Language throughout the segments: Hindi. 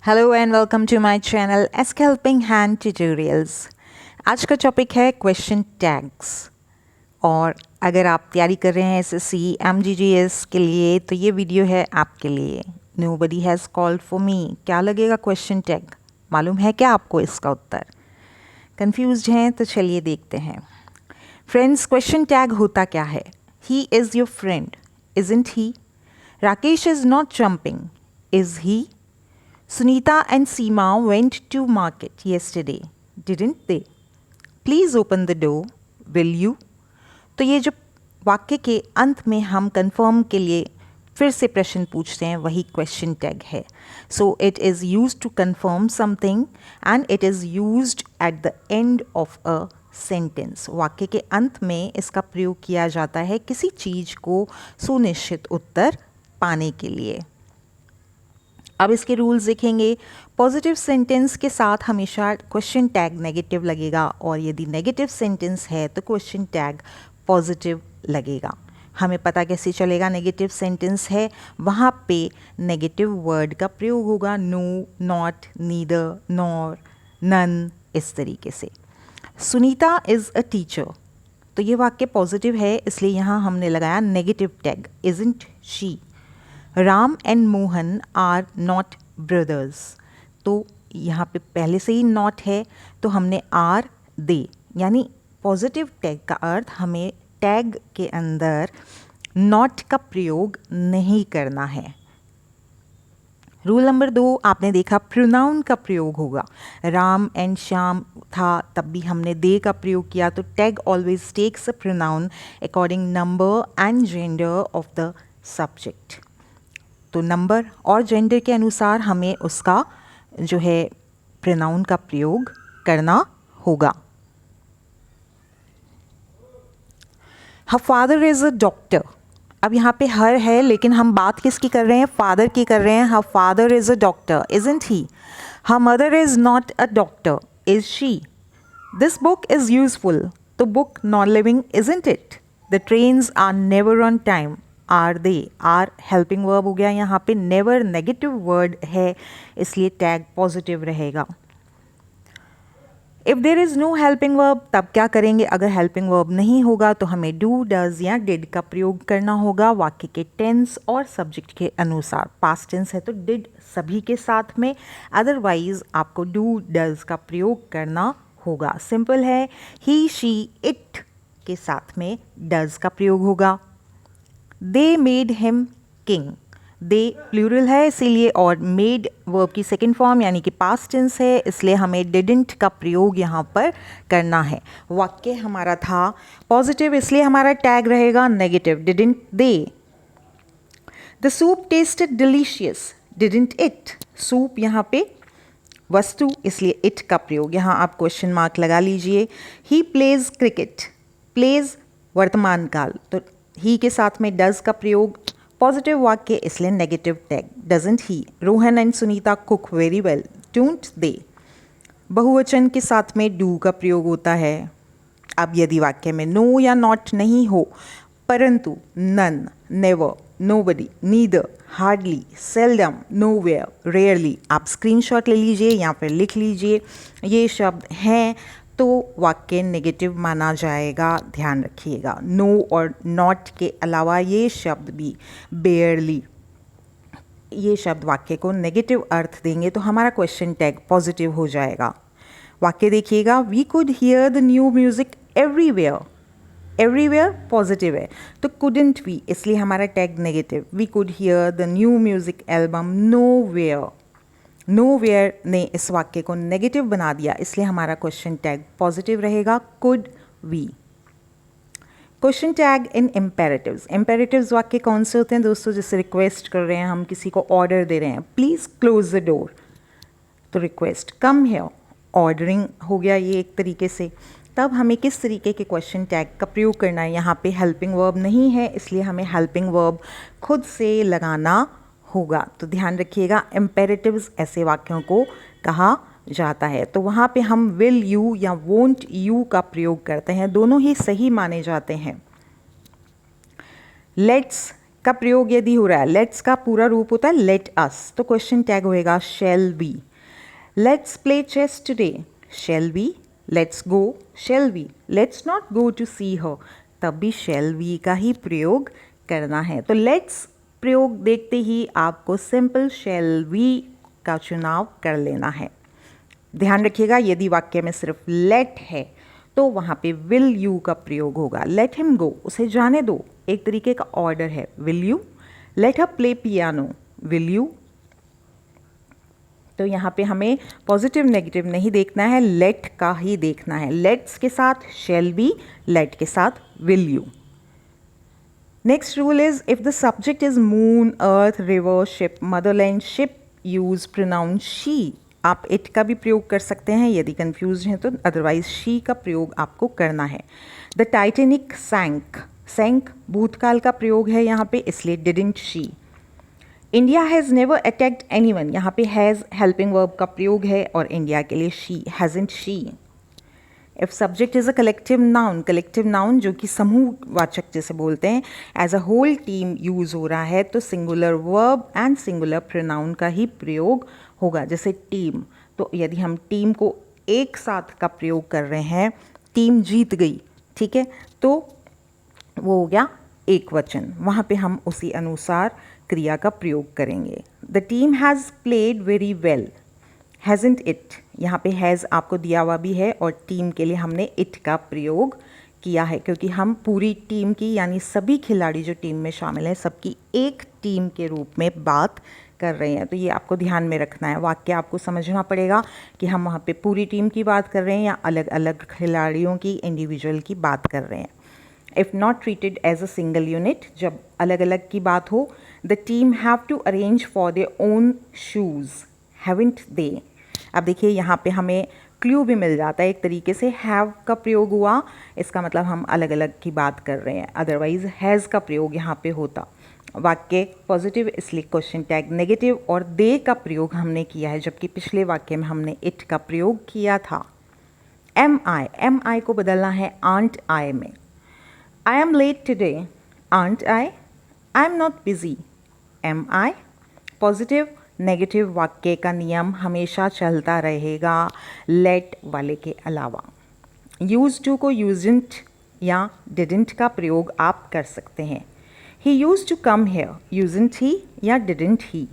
Hello and welcome to my channel ask helping hand tutorials. आज का टॉपिक है क्वेश्चन टैग्स। और अगर आप तैयारी कर रहे हैं एसएससी एमजीजीएस के लिए तो ये वीडियो है आपके लिए। Nobody has called for me. क्या लगेगा क्वेश्चन टैग? मालूम है क्या आपको इसका उत्तर? कंफ्यूज्ड हैं तो चलिए देखते हैं। फ्रेंड्स, क्वेश्चन टैग होता क्या है? He is your friend, isn't he? Rakesh is not jumping, is he? Sunita and Seema went to market yesterday, didn't they? Please open the door, will you? तो ये जो वाक्य के अंत में हम कंफर्म के लिए फिर से प्रश्न पूछते हैं वही क्वेश्चन टैग है। So it is use to confirm something and it is used at the end of a sentence. वाक्य के अंत में इसका प्रयोग किया जाता है किसी चीज़ को सुनिश्चित उत्तर पाने के लिए। अब इसके रूल्स देखेंगे। पॉजिटिव सेंटेंस के साथ हमेशा क्वेश्चन टैग नेगेटिव लगेगा और यदि नेगेटिव सेंटेंस है तो क्वेश्चन टैग पॉजिटिव लगेगा। हमें पता कैसे चलेगा नेगेटिव सेंटेंस है? वहाँ पे नेगेटिव वर्ड का प्रयोग होगा। No, not, neither, nor, none, इस तरीके से। सुनीता इज़ अ टीचर, तो ये वाक्य पॉजिटिव है इसलिए यहाँ हमने लगाया negative tag, isn't she. Ram and Mohan are not brothers, तो यहाँ पे पहले से ही नॉट है तो हमने आर दे, यानी पॉजिटिव टैग का अर्थ हमें टैग के अंदर नॉट का प्रयोग नहीं करना है। रूल नंबर 2 आपने देखा प्रोनाउन का प्रयोग होगा। राम एंड श्याम था तब भी हमने दे का प्रयोग किया, तो tag always takes a pronoun according number and gender of the subject. तो नंबर और जेंडर के अनुसार हमें उसका जो है प्रोनाउन का प्रयोग करना होगा। हर फादर इज़ अ डॉक्टर, अब यहाँ पे हर है लेकिन हम बात किसकी कर रहे हैं? फादर की कर रहे हैं। Her father is a doctor, isn't he? Her mother is not a doctor, is she? This book is useful, तो book non living, isn't it? The trains are never on time, are they? Are helping verb हो गया, यहाँ पे नेवर नेगेटिव वर्ड है इसलिए टैग पॉजिटिव रहेगा। If there is no helping verb तब क्या करेंगे? अगर हेल्पिंग वर्ब नहीं होगा तो हमें डू, डज या डिड का प्रयोग करना होगा वाक्य के टेंस और सब्जेक्ट के अनुसार। पास्ट टेंस है तो डिड सभी के साथ में, अदरवाइज आपको डू, डज का प्रयोग करना होगा। सिंपल है, ही, शी, इट के साथ में डज का प्रयोग होगा। They made him king, they plural है इसीलिए, और मेड वर्ब की सेकेंड फॉर्म यानी कि पास्ट टेंस है इसलिए हमें डिडंट का प्रयोग यहाँ पर करना है। वाक्य हमारा था पॉजिटिव इसलिए हमारा टैग रहेगा negative, didn't they. The soup tested delicious, didn't it? Soup यहाँ पे वस्तु इसलिए इट का प्रयोग, यहाँ आप क्वेश्चन मार्क लगा लीजिए। ही प्लेज क्रिकेट, प्लेज वर्तमान काल, तो ही के साथ में डज का प्रयोग, पॉजिटिव वाक्य इसलिए negative tag, doesn't he? Rohan and Sunita cook very well, don't they? बहुवचन के साथ में डू का प्रयोग होता है। अब यदि वाक्य में नो या नॉट नहीं हो परंतु none, never, nobody, neither, hardly, seldom, nowhere, rarely, आप स्क्रीनशॉट ले लीजिए या फिर लिख लीजिए, ये शब्द हैं तो वाक्य नेगेटिव माना जाएगा, ध्यान रखिएगा। नो और नॉट के अलावा ये शब्द भी, बेयरली, ये शब्द वाक्य को नेगेटिव अर्थ देंगे तो हमारा क्वेश्चन टैग पॉजिटिव हो जाएगा। वाक्य देखिएगा, we could hear the new music everywhere, everywhere positive है तो कुडंट वी इसलिए हमारा tag negative. We could hear the new music album nowhere, nowhere ने इस वाक्य को नेगेटिव बना दिया इसलिए हमारा क्वेश्चन टैग पॉजिटिव रहेगा, could we. Question tag in imperatives. Imperatives वाक्य कौन से होते हैं दोस्तों? जैसे रिक्वेस्ट कर रहे हैं, हम किसी को ऑर्डर दे रहे हैं, प्लीज़ क्लोज द डोर, तो रिक्वेस्ट। कम हियर, ऑर्डरिंग हो गया ये एक तरीके से। तब हमें किस तरीके के क्वेश्चन टैग का प्रयोग करना है? यहाँ पे हेल्पिंग वर्ब नहीं है इसलिए हमें हेल्पिंग वर्ब खुद से लगाना होगा। तो ध्यान रखिएगा, इम्पेरेटिव्स ऐसे वाक्यों को कहा जाता है। तो वहाँ पे हम विल यू या वोंट यू का प्रयोग करते हैं, दोनों ही सही माने जाते हैं। लेट्स का प्रयोग यदि हो रहा है, लेट्स का पूरा रूप होता है लेट अस, तो क्वेश्चन टैग होएगा shall we. Let's play chess today, shall we. Let's go, shall we. Let's not go to see her, तब भी शेल वी का ही प्रयोग करना है। तो लेट्स प्रयोग देखते ही आपको सिंपल शेल वी का चुनाव कर लेना है। ध्यान रखिएगा, यदि वाक्य में सिर्फ लेट है तो वहाँ पे विल यू का प्रयोग होगा। लेट हिम गो, उसे जाने दो, एक तरीके का ऑर्डर है, will you. Let her play piano, will you. तो यहाँ पे हमें पॉजिटिव नेगेटिव नहीं देखना है, लेट का ही देखना है। लेट्स के साथ शेल बी, लेट के साथ will you. Next rule is if the subject is moon, earth, river, ship, Motherland, ship use pronoun she. आप इट का भी प्रयोग कर सकते हैं यदि कंफ्यूज हैं तो, अदरवाइज शी का प्रयोग आपको करना है। द टाइटेनिक सैंक, सैंक भूतकाल का प्रयोग है यहाँ पे, इसलिए didn't she. India has never attacked anyone, यहाँ पे हैज़ हेल्पिंग वर्ब का प्रयोग है और इंडिया के लिए she, hasn't she. If subject is a collective noun जो कि समूहवाचक जैसे बोलते हैं, as a whole team use हो रहा है तो singular verb and singular pronoun का ही प्रयोग होगा। जैसे टीम, तो यदि हम टीम को एक साथ का प्रयोग कर रहे हैं, टीम जीत गई, ठीक है, तो वो हो गया एक वचन, वहाँ पे हम उसी अनुसार क्रिया का प्रयोग करेंगे। The team has played very well, hasn't it, यहाँ पे हैज़ आपको दिया हुआ भी है और टीम के लिए हमने इट का प्रयोग किया है, क्योंकि हम पूरी टीम की यानी सभी खिलाड़ी जो टीम में शामिल हैं सबकी एक टीम के रूप में बात कर रहे हैं। तो ये आपको ध्यान में रखना है, वाक्य आपको समझना पड़ेगा कि हम वहाँ पे पूरी टीम की बात कर रहे हैं या अलग अलग खिलाड़ियों की, इंडिविजुअल की बात कर रहे हैं। If not treated as a single unit, जब अलग अलग की बात हो, the team have to arrange for their own shoes, haven't they. अब देखिए यहाँ पे हमें क्लू भी मिल जाता है एक तरीके से, हैव का प्रयोग हुआ, इसका मतलब हम अलग अलग की बात कर रहे हैं, अदरवाइज हैज़ का प्रयोग यहाँ पे होता। वाक्य पॉजिटिव इसलिए क्वेश्चन टैग नेगेटिव, और दे का प्रयोग हमने किया है जबकि पिछले वाक्य में हमने इट का प्रयोग किया था। एम आई को बदलना है आंट आई में। I am late today, aren't I am not busy, am I. Positive negative वाक्य का नियम हमेशा चलता रहेगा लेट वाले के अलावा। यूज टू को यूजंट या डिडंट का प्रयोग आप कर सकते हैं। He used to come here, usen't he या डिडंट ही।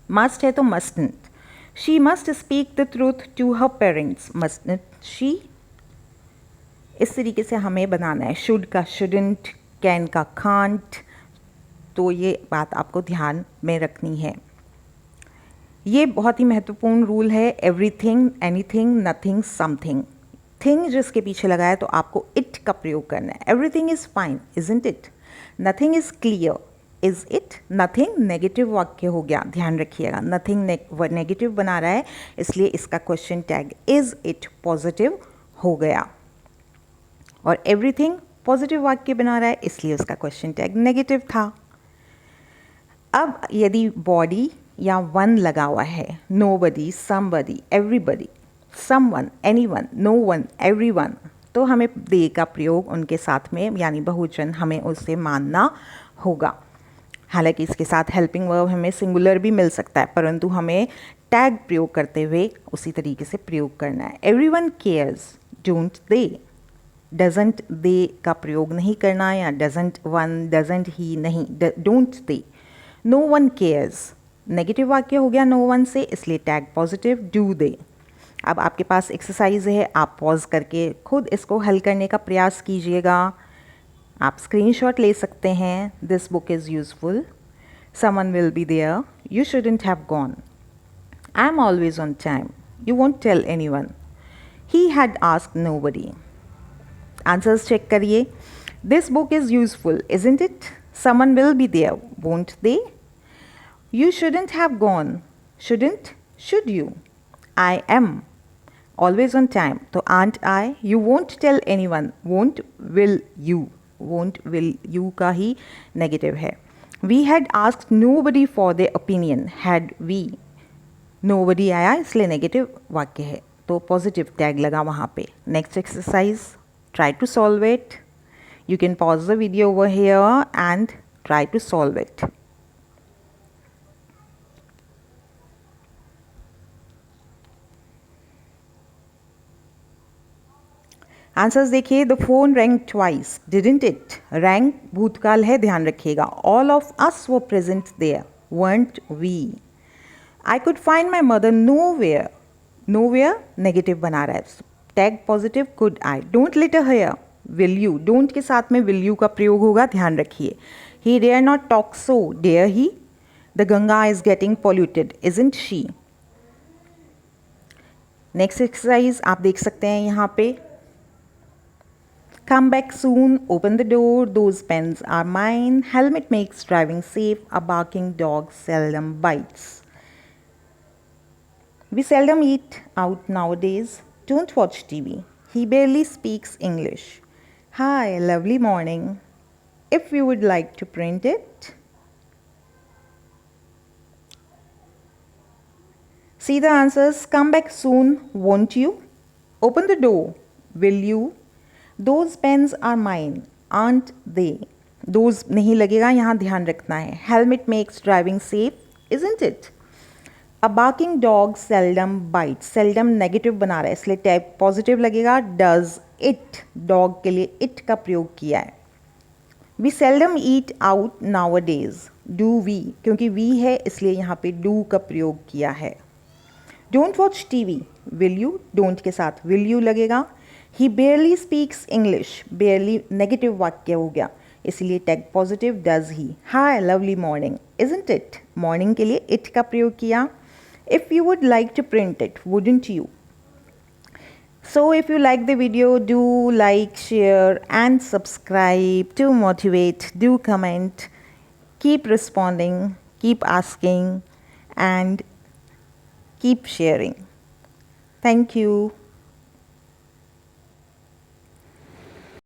मस्ट है तो mustn't. She must speak the truth to her parents, mustn't she. इस तरीके से हमें बनाना है। शुड का शुडंट, कैन का कांट, तो ये बात आपको ध्यान में रखनी है। ये बहुत ही महत्वपूर्ण रूल है, everything, anything, nothing, something. Thing जिसके पीछे लगाया तो आपको इट का प्रयोग करना है। Everything is fine, isn't it. Nothing is clear, is it. Nothing negative वाक्य हो गया, ध्यान रखिएगा, नथिंग नेगेटिव बना रहा है, इसलिए इसका question tag is it positive हो गया। और एवरीथिंग पॉजिटिव वाक्य बना रहा है, इसलिए उसका क्वेश्चन टैग नेगेटिव था। अब यदि बॉडी या वन लगा हुआ है, nobody, somebody, everybody, someone, anyone, no one, everyone, तो हमें दे का प्रयोग उनके साथ में यानी बहुवचन हमें उससे मानना होगा। हालांकि इसके साथ हेल्पिंग वर्ब हमें सिंगुलर भी मिल सकता है, परंतु हमें टैग प्रयोग करते हुए उसी तरीके से प्रयोग करना है। Everyone cares, don't they. Doesn't they का प्रयोग नहीं करना, या डजंट वन, डजंट ही नहीं, don't they. No one cares, negative वाक्य हो गया नो वन से, इसलिए टैग पॉजिटिव, डू दे। अब आपके पास एक्सरसाइज है, आप पॉज करके खुद इसको हल करने का प्रयास कीजिएगा। आप स्क्रीनशॉट ले सकते हैं। This book is useful, someone will be there, you shouldn't have gone, I am always on time, you won't tell anyone, he had asked nobody. Answers check करिए। This book is useful, isn't it? Someone will be there, won't they? You shouldn't have gone, shouldn't, should you? I am always on time, तो aren't I? You won't tell anyone, won't, will you, won't, will you का ही negative है। We had asked nobody for their opinion, had we, nobody आया इसलिए negative वाक्य है, तो positive tag लगा वहाँ पे। Next exercise, try to solve it. You can pause the video over here and Try to solve it. Answers देखिए, the phone rang twice, didn't it? Rang भूतकाल है, ध्यान रखिएगा. All of us were present there, weren't we? I could find my mother nowhere. Nowhere negative बना रहा है, tag positive could I. Don't litter here, will you, don't के साथ में विल यू का प्रयोग होगा, ध्यान रखिए. He dare not talk so, dare he. The Ganga is getting polluted, isn't she? Next exercise आप देख सकते हैं यहाँ पे. Come back soon, open the door, those pens are mine, helmet makes driving safe, a barking dog seldom bites. We seldom eat out nowadays, don't watch TV, he barely speaks English. Hi, lovely morning, if you would like to print it. See the answers. Come back soon, won't you? Open the door, will you? Those pens are mine, aren't they? Those नहीं लगेगा, यहाँ ध्यान रखना है. Helmet makes driving safe, isn't it? A barking dog seldom bites. Seldom negative बना रहा है, इसलिए टैग पॉजिटिव लगेगा. Does it? डॉग के लिए it का प्रयोग किया है. We seldom eat out nowadays. Do we? क्योंकि we है इसलिए यहाँ पे do का प्रयोग किया है. Don't watch TV. Will you? Don't के साथ will you लगेगा. He barely speaks English. Barely negative वाक्य हो गया, इसलिए tag positive does he. Hi, lovely morning, isn't it? Morning के लिए it का प्रयोग किया. If you would like to print it, wouldn't you? So if you like the video, do like, share and subscribe to motivate. Do comment, keep responding, keep asking and keep sharing. Thank you.